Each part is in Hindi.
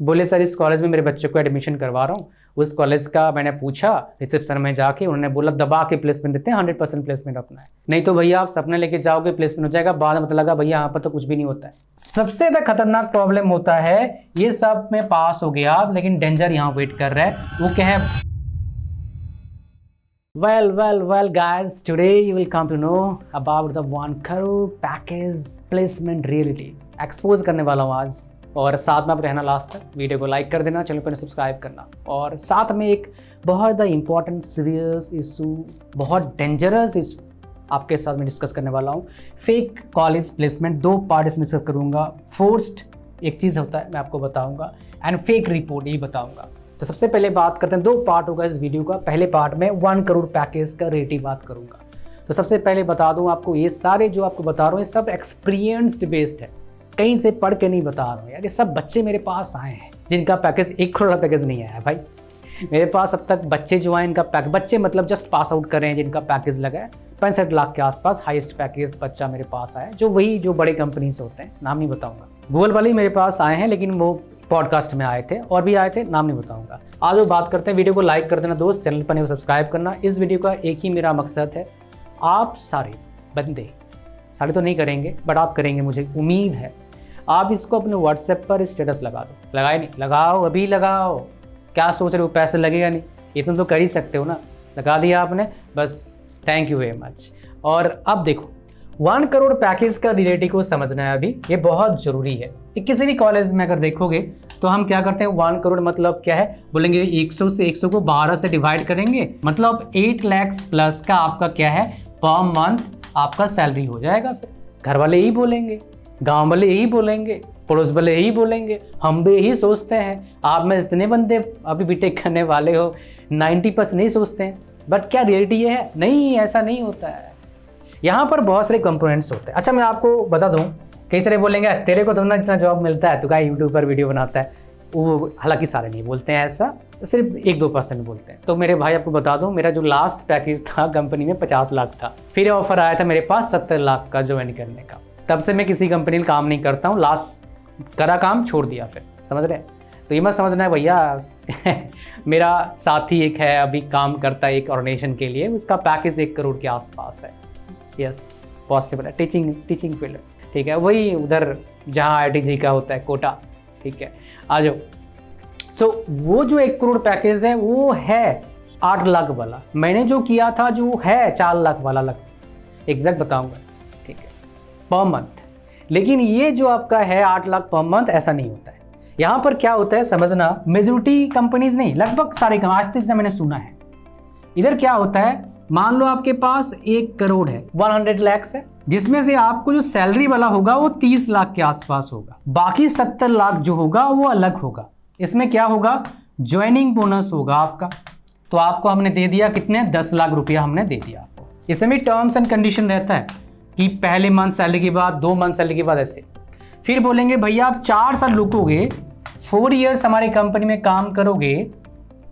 बोले सर इस कॉलेज में मेरे बच्चे को एडमिशन करवा रहा हूँ। उस कॉलेज का मैंने पूछा रिसेप्शन में जाके, उन्होंने बोला दबा के प्लेसमेंट देते हैं, 100% प्लेसमेंट अपना है, नहीं तो भैया आप सपने लेके जाओगे प्लेसमेंट हो जाएगा। बाद में पता लगा भैया यहाँ पर तो कुछ भी नहीं होता है। सबसे ज़्यादा खतरनाक प्रॉब्लम होता है ये सब में पास हो गया आप, लेकिन डेंजर यहाँ वेट कर रहा है। वो क्या है? Well guys, today you will come to know about the 1 crore package placement reality। Expose करने वाला हूँ आज, और साथ में आप रहना लास्ट तक। वीडियो को लाइक कर देना, चैनल पर सब्सक्राइब करना, और साथ में एक बहुत ज़्यादा इंपॉर्टेंट सीरियस इशू, बहुत डेंजरस इशू आपके साथ में डिस्कस करने वाला हूँ। फेक कॉलेज प्लेसमेंट, 2 पार्ट में डिस्कस करूँगा। फोर्स्ड एक चीज़ होता है मैं आपको बताऊँगा, एंड फेक रिपोर्ट ये बताऊँगा। तो सबसे पहले बात करते हैं, 2 पार्ट होगा इस वीडियो का। पहले पार्ट में 1 करोड़ पैकेज का रेट ही बात करूंगा। तो सबसे पहले बता दूं आपको, ये सारे जो आपको बता रहा हूँ ये सब एक्सपीरियंस्ड बेस्ड है, कहीं से पढ़ के नहीं बता रहा हूँ यार। ये सब बच्चे मेरे पास आए हैं जिनका पैकेज 1 करोड़ का पैकेज नहीं आया है भाई। मेरे पास अब तक बच्चे जो आए इनका बच्चे मतलब जस्ट पास आउट कर रहे हैं, जिनका पैकेज लगा है 65 लाख के आसपास। हाईएस्ट पैकेज बच्चा मेरे पास आया, जो वही जो बड़े कंपनी से होते हैं, नाम नहीं बताऊंगा। गूगल वाले मेरे पास आए हैं, लेकिन वो पॉडकास्ट में आए थे, और भी आए थे, नाम नहीं बताऊंगा। आज वो बात करते हैं। वीडियो को लाइक कर देना दोस्त, चैनल पर नहीं सब्सक्राइब करना। इस वीडियो का एक ही मेरा मकसद है, आप सारे बंदे, सारे तो नहीं करेंगे बट आप करेंगे मुझे उम्मीद है, आप इसको अपने व्हाट्सएप पर स्टेटस लगा दो। लगाए नहीं? लगाओ, अभी लगाओ। क्या सोच रहे हो पैसे लगेगा नहीं? इतना तो कर ही सकते हो ना। लगा दिया आपने, बस थैंक यू वेरी मच। और अब देखो 1 करोड़ पैकेज का रिलेटिव को समझना है अभी, ये बहुत ज़रूरी है। कि किसी भी कॉलेज में अगर देखोगे तो हम क्या करते हैं, 1 करोड़ मतलब क्या है, बोलेंगे 100 से 100 को 12 से डिवाइड करेंगे, मतलब 8 लाख प्लस का आपका क्या है पर मंथ आपका सैलरी हो जाएगा। फिर घर वाले यही बोलेंगे, गांव वाले यही बोलेंगे, पड़ोस वाले यही बोलेंगे, हम भी यही सोचते हैं। आप में जितने बंदे अभी बीटेक करने वाले हो 90% नहीं सोचते हैं, बट क्या रियलिटी ये है? नहीं, ऐसा नहीं होता है। यहाँ पर बहुत सारे कंपोनेंट्स होते हैं। अच्छा मैं आपको बता दूँ, कई सारे बोलेंगे तेरे को तो ना जितना जॉब मिलता है, तो क्या यूट्यूब पर वीडियो बनाता है। वो हालांकि सारे नहीं बोलते हैं ऐसा, सिर्फ 1-2% बोलते हैं। तो मेरे भाई आपको बता दूं, मेरा जो लास्ट पैकेज था कंपनी में 50 लाख था। फिर ऑफर आया था मेरे पास 70 लाख का ज्वाइन करने का। तब से मैं किसी कंपनी में काम नहीं करता हूँ, लास्ट करा काम छोड़ दिया फिर, समझ रहे हैं? तो ये मत समझना है भैया मेरा साथी एक है अभी काम करता है एक ऑर्गेनाइजेशन के लिए, उसका पैकेज 1 करोड़ के आसपास है। यस पॉसिबल है, टीचिंग फील्ड, ठीक है, वही उधर जहाँ IIT का होता है कोटा, ठीक है, आ जाओ। सो वो जो 1 करोड़ पैकेज है वो है 8 लाख वाला। मैंने जो किया था जो है 4 लाख वाला, लग एग्जैक्ट बताऊंगा, ठीक है, पर मंथ। लेकिन ये जो आपका है 8 लाख पर मंथ, ऐसा नहीं होता है। यहाँ पर क्या होता है समझना, मेजोरिटी कंपनीज नहीं, लगभग सारे आज तक जितना मैंने सुना है, इधर क्या होता है, मान लो आपके पास 1 करोड़ है, 100 लाख है, जिसमें से आपको जो सैलरी वाला होगा वो 30 लाख के आसपास होगा, बाकी 70 लाख जो होगा वो अलग होगा। इसमें क्या होगा, ज्वाइनिंग बोनस होगा आपका। तो आपको हमने दे दिया कितने, 10 लाख रुपया हमने दे दिया आपको। इसमें टर्म्स एंड कंडीशन रहता है कि पहले मंथ सैलरी के बाद, 2 मंथ सैलरी के बाद, ऐसे। फिर बोलेंगे भैया आप 4 साल रुकोगे, 4 ईयर्स हमारी कंपनी में काम करोगे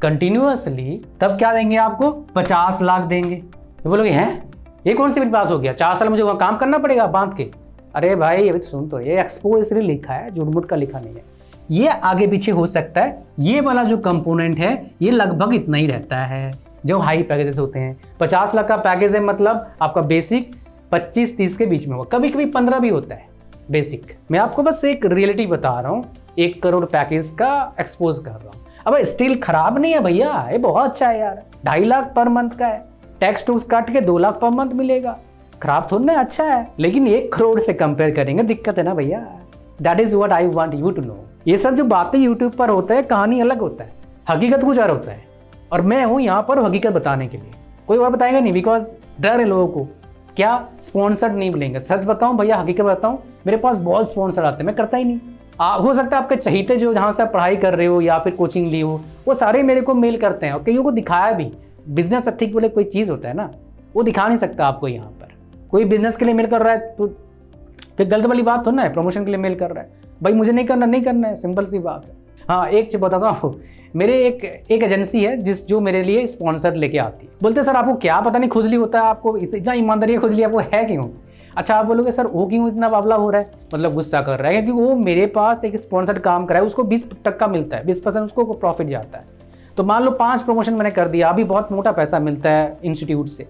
कंटिन्यूअसली, तब क्या देंगे आपको, 50 लाख देंगे। तो बोलोगे हैं ये कौन सी बड़ी बात हो गया, 4 साल मुझे वहाँ काम करना पड़ेगा बांध के? अरे भाई अभी तो सुन, तो ये एक्सपोज इसलिए लिखा है, झूठ मूठ का लिखा नहीं है। ये आगे पीछे हो सकता है। ये वाला जो कंपोनेंट है ये लगभग इतना ही रहता है जो हाई पैकेजेस होते हैं। 50 लाख का पैकेज है, मतलब आपका बेसिक 25-30 के बीच में होगा, कभी कभी 15 भी होता है बेसिक। मैं आपको बस एक रियलिटी बता रहा हूँ, 1 करोड़ पैकेज का एक्सपोज कर रहा हूँ। अब स्टिल खराब नहीं है भैया, ये बहुत अच्छा है यार। 2.5 लाख पर मंथ का है, टैक्स टूक्स काट के 2 लाख पर मंथ मिलेगा, खराब थोड़ा ना, अच्छा है। लेकिन 1 करोड़ से कंपेयर करेंगे, दिक्कत है ना भैया। That is what I want you to know. ये सब जो बातें यूट्यूब पर होता है, कहानी अलग होता है, हकीकत कुछ और होता है, और मैं हूँ यहाँ पर हकीकत बताने के लिए। कोई और बताएगा नहीं, बिकॉज डर है लोगों को, क्या स्पॉन्सर्ड नहीं मिलेंगे। सच बताऊँ भैया, हकीकत बताऊँ, मेरे पास बहुत स्पॉन्सर आते हैं, मैं करता ही नहीं। हो सकता है आपके चहीते जो जहाँ से आप पढ़ाई कर रहे हो या फिर कोचिंग ली हो, वो सारे मेरे को मेल करते हैं, और कईयों को दिखाया भी। बिजनेस एथिक बोले कोई चीज़ होता है ना, वो दिखा नहीं सकता आपको। यहाँ पर कोई बिजनेस के लिए मेल कर रहा है तो फिर गलत वाली बात हो ना है, प्रमोशन के लिए मेल कर रहा है, भाई मुझे नहीं करना है, सिंपल सी बात है। हाँ एक चीज़ बताता हूँ, मेरे एक एजेंसी है जो मेरे लिए स्पॉन्सर लेके आती है। बोलते सर आपको क्या पता नहीं खुजली होता है, आपको इतना ईमानदारी खुजली आपको है क्यों? अच्छा आप बोलोगे सर वो क्यों इतना बावला हो रहा है, मतलब गुस्सा कर रहा है, क्योंकि वो मेरे पास एक स्पॉन्सर्ड काम कराए, उसको 20% मिलता है, 20% उसको प्रॉफिट जाता है। तो मान लो 5 प्रमोशन मैंने कर दिया, अभी बहुत मोटा पैसा मिलता है इंस्टीट्यूट से,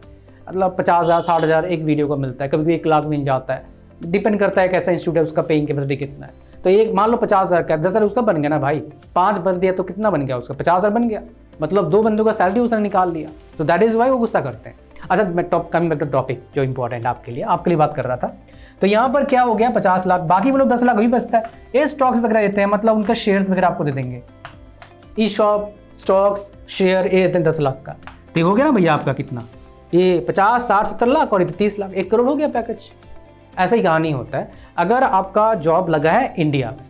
मतलब 50,000 60,000 एक वीडियो का मिलता है, कभी भी 1 लाख मिल जाता है, डिपेंड करता है कैसा इंस्टीट्यूट है, उसका पेइंग कैपेसिटी कितना है। तो एक मान लो 50,000 का 10,000 उसका बन गया ना भाई, 5 बन दिया तो कितना बन गया उसका, 50,000 बन गया, मतलब 2 बंदों का सैलरी उसने निकाल दिया। तो दैट इज़ वाई वो गुस्सा करते हैं। अच्छा मैं कमिंग बैक टू टॉपिक जो इंपॉर्टेंट आपके लिए बात कर रहा था। तो यहाँ पर क्या हो गया, 50 लाख, बाकी वो लोग 10 लाख भी बचता है, ये स्टॉक्स वगैरह देते हैं, मतलब उनका शेयर्स वगैरह आपको दे देंगे, ई शॉप स्टॉक्स शेयर, ये देते हैं 10 लाख का। तो हो गया ना भैया आपका कितना, ये 50 60 70 लाख और 30 लाख, 1 करोड़ हो गया पैकेज। ऐसा ही कहानी होता है। अगर आपका जॉब लगा है इंडिया में,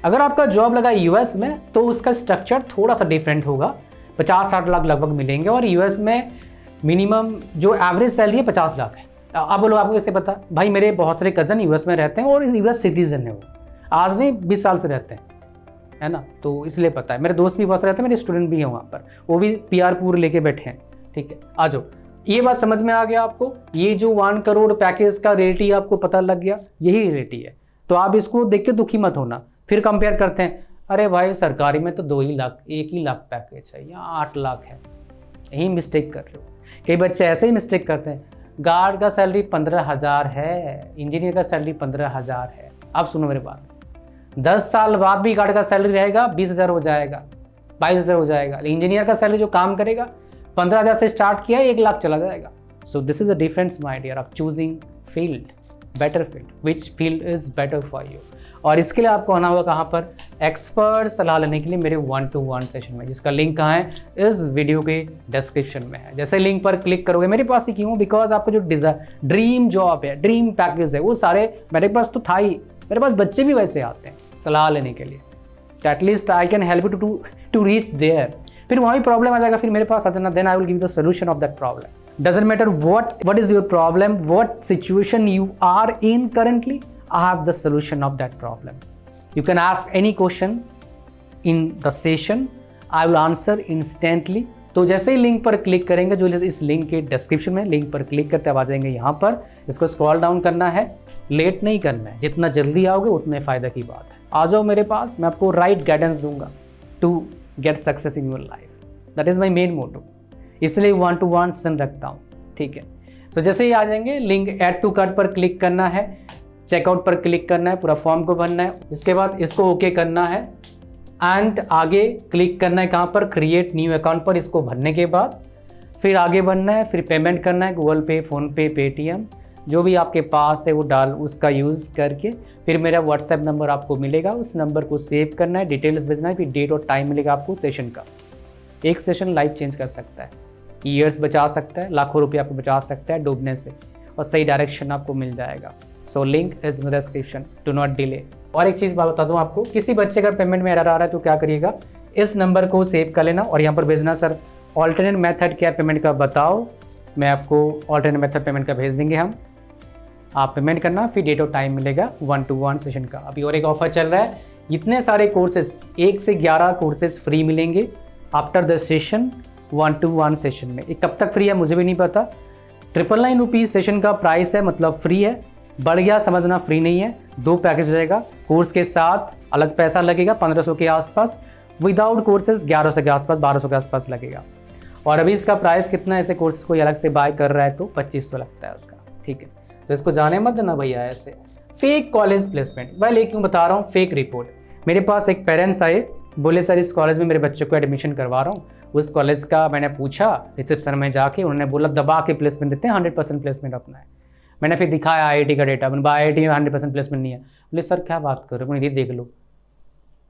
अगर आपका जॉब लगा है यूएस में, तो उसका स्ट्रक्चर थोड़ा सा डिफरेंट होगा, 50-60 लाख लगभग मिलेंगे, और यूएस में मिनिमम जो एवरेज सैलरी है 50 लाख है। आप बोलो आपको कैसे पता, भाई मेरे बहुत सारे कज़न यूएस में रहते हैं और यूएस सिटीजन है, वो आज नहीं 20 साल से रहते हैं, है ना, तो इसलिए पता है। मेरे दोस्त भी बहुत सारे रहते हैं, मेरे स्टूडेंट भी हैं वहाँ पर, वो भी PR पूरे लेके बैठे हैं। ठीक है, आ जाओ, ये बात समझ में आ गया आपको, ये जो 1 करोड़ पैकेज का रियलिटी आपको पता लग गया, यही रियलिटी है। तो आप इसको देख के दुखी मत होना। फिर कंपेयर करते हैं, अरे भाई सरकारी में तो 2 ही लाख 1 ही लाख पैकेज है, या 8 लाख है, यही मिस्टेक कर रहे हो। कई बच्चे ऐसे ही मिस्टेक करते हैं, गार्ड का सैलरी 15,000 है, इंजीनियर का सैलरी 15,000 है। अब सुनो मेरी बात, 10 साल बाद भी गार्ड का सैलरी रहेगा 20,000 हो जाएगा, 22,000 हो जाएगा, इंजीनियर का सैलरी जो काम करेगा 15,000 से स्टार्ट किया 1 लाख चला जाएगा। So this is the difference my dear of choosing field, better field, which field is better for you. और इसके लिए आपको आना होगा कहाँ पर, एक्सपर्ट सलाह लेने के लिए मेरे 1-to-1 सेशन में, जिसका लिंक कहाँ है, इस वीडियो के डिस्क्रिप्शन में है। जैसे लिंक पर क्लिक करोगे, मेरे पास ही क्यों, बिकॉज आपको जो ड्रीम जॉब है, ड्रीम पैकेज है, वो सारे मेरे पास तो था ही, मेरे पास बच्चे भी वैसे आते हैं सलाह लेने के लिए, at least I can help you to reach there. फिर वहाँ भी प्रॉब्लम आ जाएगा, फिर मेरे पास आ जाना, then I will give the solution of that problem. Doesn't matter what is your problem, what situation you are in currently, I have the solution of that problem. You can ask any question in the session, I will answer instantly. तो जैसे ही लिंक पर क्लिक करेंगे, जो इस लिंक के डिस्क्रिप्शन में, लिंक पर क्लिक करते आ जाएंगे यहाँ पर, इसको स्क्रॉल डाउन करना है, लेट नहीं करना है, जितना जल्दी आओगे उतने फ़ायदा की बात है। आ जाओ मेरे पास, मैं आपको राइट गाइडेंस दूंगा to get success in your life, that is my main motto, इसलिए 1-to-1 सेशन रखता हूँ। ठीक है, तो जैसे ही आ जाएंगे, लिंक ऐड टू कार्ट पर क्लिक करना है, चेकआउट पर क्लिक करना है, पूरा फॉर्म को भरना है, इसके बाद इसको ओके करना है, एंड आगे क्लिक करना है कहाँ पर, क्रिएट न्यू अकाउंट पर। इसको भरने के बाद फिर आगे बढ़ना है, फिर पेमेंट करना है, गूगल पे, फ़ोनपे, पेटीएम, जो भी आपके पास है वो डाल, उसका यूज़ करके फिर मेरा व्हाट्सएप नंबर आपको मिलेगा, उस नंबर को सेव करना है, डिटेल्स भेजना है, फिर डेट और टाइम मिलेगा आपको सेशन का। एक सेशन लाइफ चेंज कर सकता है, ईयर्स बचा सकता है, लाखों रुपये आपको बचा सकता है डूबने से, और सही डायरेक्शन आपको मिल जाएगा। So link is in the description, do not delay. और एक चीज़ बात बता दूं आपको, किसी बच्चे का पेमेंट में एरर आ रहा है तो क्या करिएगा, इस नंबर को सेव कर लेना और यहाँ पर भेजना, सर ऑल्टरनेट मेथड क्या पेमेंट का बताओ, मैं आपको ऑल्टरनेट मेथड पेमेंट का भेज देंगे हम, आप पेमेंट करना, फिर डेट और टाइम मिलेगा 1-to-1 सेशन का। अभी और एक ऑफर चल रहा है, इतने सारे कोर्सेस, 1 से 11 कोर्सेस फ्री मिलेंगे after the session, 1-to-1 session में। ये कब तक फ्री है मुझे भी नहीं पता, 999 रुपीज़ सेशन का प्राइस है, मतलब फ्री है, बढ़ गया समझना, फ्री नहीं है। 2 पैकेज रहेगा, कोर्स के साथ अलग पैसा लगेगा 1500 के आसपास, विदाउट कोर्सेज 1100 के आसपास, 1200 के आसपास लगेगा। और अभी इसका प्राइस कितना है, ऐसे कोर्स कोई अलग से बाय कर रहा है तो 2500 लगता है उसका। ठीक है, तो इसको जाने मत देना भैया ऐसे। फेक कॉलेज प्लेसमेंट, वह ले क्यों बता रहा हूँ, फेक रिपोर्ट। मेरे पास एक पेरेंट्स आए, बोले सर इस कॉलेज में मेरे बच्चे को एडमिशन करवा रहा हूँ, उस कॉलेज का मैंने पूछा रिसेप्शन में जाके, उन्होंने बोला दबा के प्लेसमेंट देते हैं, 100% प्लेसमेंट अपना है। मैंने फिर दिखाया IIT का डेटा, मैंने IIT में 100% प्लेसमेंट नहीं है। बोले सर क्या बात कर रहे हो, ये देख लो।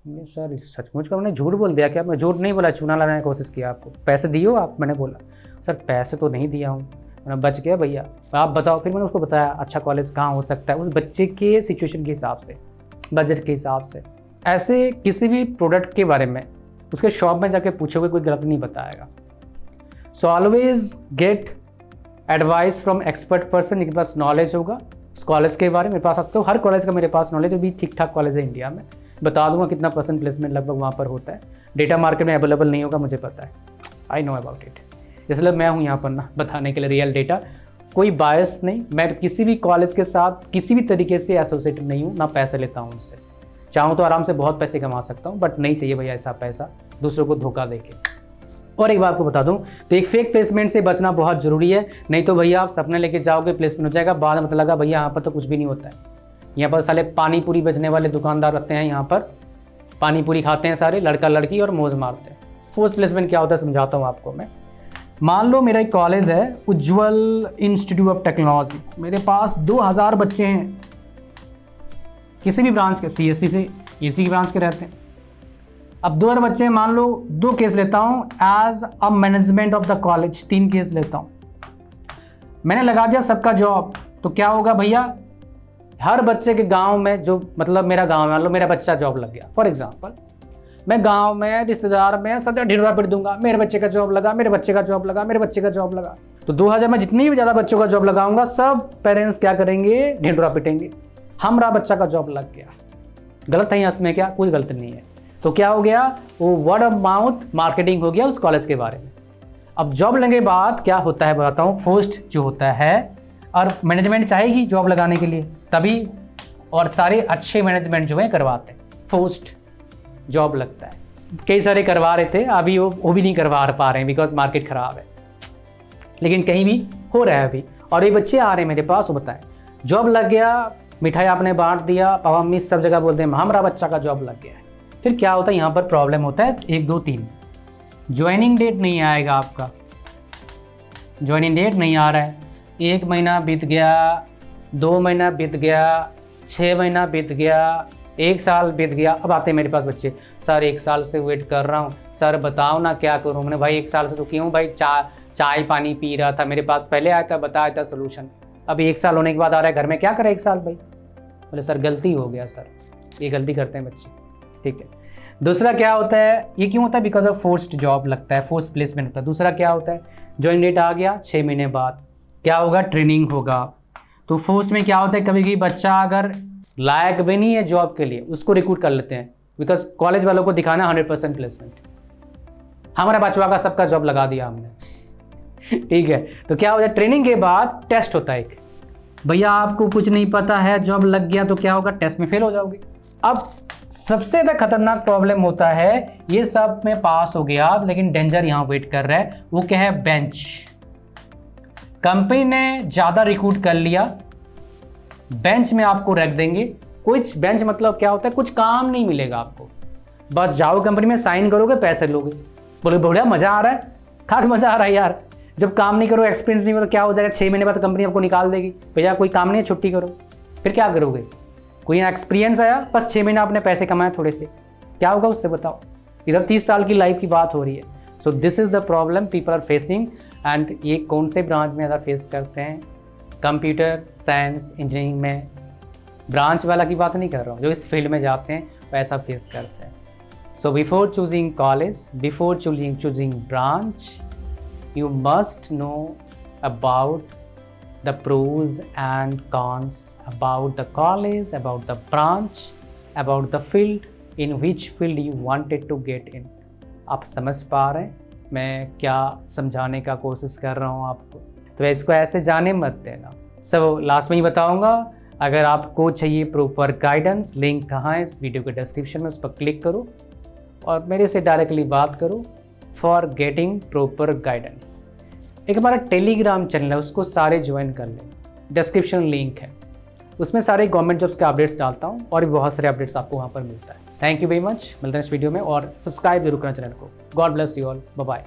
सर सचमुच का मैंने झूठ बोल दिया क्या, मैं झूठ नहीं बोला, चूना लाने की कोशिश किया, आपको पैसे दिए हो आप, मैंने बोला सर पैसे तो नहीं दिया हूँ, मैंने बच गया भैया, आप बताओ। फिर मैंने उसको बताया अच्छा कॉलेज कहाँ हो सकता है, उस बच्चे के सिचुएशन के हिसाब से, बजट के हिसाब से। ऐसे किसी भी प्रोडक्ट के बारे में उसके शॉप में जाके पूछोगे, कोई गलत नहीं बताएगा। So always get advice from expert person, जिनके पास नॉलेज होगा उस कॉलेज के बारे में। मेरे पास तो हर कॉलेज का मेरे पास नॉलेज, भी ठीक ठाक कॉलेज है इंडिया में, बता दूंगा कितना % प्लेसमेंट लगभग वहाँ पर होता है। डेटा मार्केट में अवेलेबल नहीं होगा, मुझे पता है, आई नो अबाउट इट, इसलिए मैं हूँ यहाँ पर ना बताने के लिए रियल डेटा। कोई बायस नहीं, मैं किसी भी कॉलेज के साथ किसी भी तरीके से एसोसिएटेड नहीं हूँ, ना पैसे लेता हूँ उनसे। चाहूँ तो आराम से बहुत पैसे कमा सकता हूँ, बट नहीं चाहिए भैया ऐसा पैसा दूसरों को धोखा देके। और एक बात आपको बता दूं, तो एक फेक प्लेसमेंट से बचना बहुत ज़रूरी है, नहीं तो भैया आप सपने लेके जाओगे, प्लेसमेंट हो जाएगा, बाद में पता लगा भैया यहाँ पर तो कुछ भी नहीं होता है। यहाँ पर साले पानी पूरी बेचने वाले दुकानदार रहते हैं, यहाँ पर पानी पूरी खाते हैं सारे लड़का लड़की और मौज मारते हैं। फोर्स प्लेसमेंट क्या होता है समझाता हूँ आपको मैं। मान लो मेरा एक कॉलेज है, उज्ज्वल इंस्टीट्यूट ऑफ टेक्नोलॉजी, मेरे पास 2000 बच्चे हैं, किसी भी ब्रांच के, CSC से EC की ब्रांच के रहते हैं। अब 2000 बच्चे, मान लो 2 केस लेता हूँ as a management of the college, 3 case लेता हूँ, मैंने लगा दिया सबका जॉब, तो क्या होगा भैया, हर बच्चे के गांव में, जो मतलब मेरा गांव में, मान लो मेरा बच्चा जॉब लग गया फॉर एग्जांपल, मैं गांव में रिश्तेदार में सब जगह ढिंढोरा पीट दूंगा, मेरे बच्चे का जॉब लगा, मेरे बच्चे का जॉब लगा, मेरे बच्चे का जॉब लगा। तो 2000 में जितनी भी ज़्यादा बच्चों का जॉब लगाऊंगा, सब पेरेंट्स क्या करेंगे, ढिंढोरा पीटेंगे, हमारा बच्चा का जॉब लग गया। गलत है इसमें क्या, कोई गलत नहीं है। तो क्या हो गया, वो वर्ड ऑफ माउथ मार्केटिंग हो गया उस कॉलेज के बारे में। अब जॉब लगने के बाद क्या होता है बताता हूँ, पोस्ट जो होता है, और मैनेजमेंट चाहेगी जॉब लगाने के लिए तभी, और सारे अच्छे मैनेजमेंट जो है करवाते हैं, पोस्ट जॉब लगता है। कई सारे करवा रहे थे, अभी वो भी नहीं करवा पा रहे हैं बिकॉज मार्केट ख़राब है, लेकिन कहीं भी हो रहा है अभी। और ये बच्चे आ रहे हैं मेरे पास, वो बताएं जॉब लग गया, मिठाई आपने बांट दिया, पापा मम्मी सब जगह बोलते हैं हमारा बच्चा का जॉब लग गया है। फिर क्या होता है, यहाँ पर प्रॉब्लम होता है 1 2 3, ज्वाइनिंग डेट नहीं आएगा आपका, ज्वाइनिंग डेट नहीं आ रहा है, 1 महीना बीत गया, 2 महीना बीत गया, 6 महीना बीत गया, 1 साल बीत गया। अब आते हैं मेरे पास बच्चे, सर 1 साल से वेट कर रहा हूँ, सर बताओ ना क्या करूँ। मैंने भाई 1 साल से तो क्यों भाई, चाय पानी पी रहा था, मेरे पास पहले आया था, बताया था सोल्यूशन, अभी 1 साल होने के बाद आ रहा है घर में, क्या करे 1 साल भाई। बोले सर गलती हो गया सर, ये गलती करते हैं बच्चे, ठीक है। दूसरा क्या होता है, ये क्यों होता है, बिकॉज ऑफ फोर्स्ड जॉब लगता है, फोर्स प्लेसमेंट होता है। दूसरा क्या होता है, ज्वाइन डेट आ गया, 6 महीने बाद क्या होगा, ट्रेनिंग होगा। तो फोर्स में क्या होता है, कभी कभी बच्चा अगर लायक भी नहीं है जॉब के लिए, उसको रिक्रूट कर लेते हैं, बिकॉज कॉलेज वालों को दिखाना 100% प्लेसमेंट, हमारा बचवा का सबका जॉब लगा दिया हमने, ठीक है। तो क्या होता है, ट्रेनिंग के बाद टेस्ट होता है एक, भैया आपको कुछ नहीं पता है, जॉब लग गया तो क्या होगा, टेस्ट में फेल हो जाओगे। अब सबसे ज़्यादा खतरनाक प्रॉब्लम होता है, ये सब में पास हो गया लेकिन डेंजर यहाँ वेट कर रहा है, वो क्या है, बेंच। कंपनी ने ज़्यादा रिक्रूट कर लिया, बेंच में आपको रख देंगे। कुछ बेंच मतलब क्या होता है, कुछ काम नहीं मिलेगा आपको, बस जाओ कंपनी में साइन करोगे, पैसे लोगे। बोले बढ़िया मज़ा आ रहा है, खाक मज़ा आ रहा है यार, जब काम नहीं करो, एक्सपीरियंस नहीं करो, क्या हो जाएगा, 6 महीने बाद कंपनी आपको निकाल देगी, भैया कोई काम नहीं है, छुट्टी करो। फिर क्या करोगे, कोई एक्सपीरियंस आया, बस 6 महीना आपने पैसे कमाए थोड़े से, क्या होगा उससे बताओ। इधर 30 साल की लाइफ की बात हो रही है। So this is the problem people are facing. And ये कौन से ब्रांच में ज़्यादा फेस करते हैं, कंप्यूटर साइंस इंजीनियरिंग में, ब्रांच वाला की बात नहीं कर रहा हूँ, जो इस फील्ड में जाते हैं वैसा फेस करते हैं। So before choosing college, before choosing branch, you must know about the pros and cons about the college, about the branch, about the field in which field you wanted to get in। आप समझ पा रहे हैं मैं क्या समझाने का कोशिश कर रहा हूँ आपको, तो इसको ऐसे जाने मत देना। सब लास्ट में ही बताऊँगा, अगर आपको चाहिए प्रॉपर गाइडेंस, लिंक कहाँ है इस वीडियो के डिस्क्रिप्शन में, उस पर क्लिक करो और मेरे से डायरेक्टली बात करो फॉर गेटिंग प्रॉपर गाइडेंस। एक हमारा टेलीग्राम चैनल है, उसको सारे ज्वाइन कर लें, डिस्क्रिप्शन लिंक है, उसमें सारे गवर्नमेंट जॉब्स के अपडेट्स डालता हूँ और भी बहुत सारे अपडेट्स आपको वहाँ पर मिलता है। थैंक यू वेरी मच, मिलते हैं इस वीडियो में, और सब्सक्राइब जरूर करना चैनल को। God bless you all, bye bye.